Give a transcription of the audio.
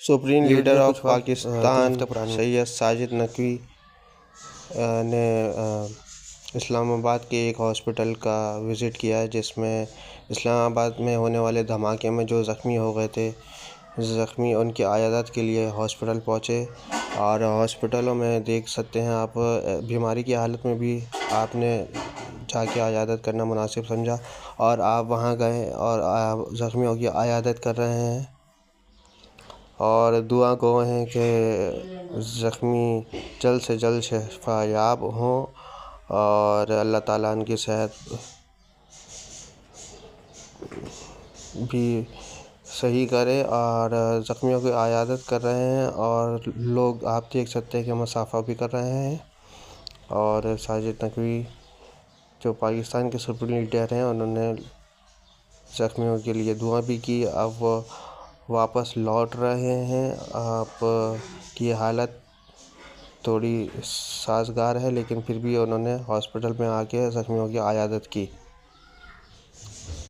Supreme leader of Pakistan سید ساجد نقوی نے اسلام آباد کے ایک ہاسپٹل کا وزٹ کیا ہے، جس میں اسلام آباد میں ہونے والے دھماکے میں جو زخمی ہو گئے تھے، ان کی عیادت کے لیے ہاسپٹل پہنچے۔ اور ہاسپٹلوں میں دیکھ سکتے ہیں آپ، بیماری کی حالت میں بھی آپ نے جا کے عیادت کرنا مناسب سمجھا اور آپ وہاں گئے اور زخمیوں کی عیادت کر رہے ہیں، اور دعا گو ہیں کہ زخمی جلد سے جلد شفا یاب ہوں اور اللہ تعالیٰ ان کی صحت بھی صحیح کرے۔ اور زخمیوں کی عیادت کر رہے ہیں اور لوگ آپ دیکھ سکتے ہیں کہ مصافحہ بھی کر رہے ہیں۔ اور ساجد نقوی جو پاکستان کے سپریم لیڈر ہیں، انہوں نے زخمیوں کے لیے دعا بھی کی۔ اب وہ واپس لوٹ رہے ہیں۔ آپ کی حالت تھوڑی سازگار ہے، لیکن پھر بھی انہوں نے ہاسپٹل میں آ کے زخمیوں کی عیادت کی۔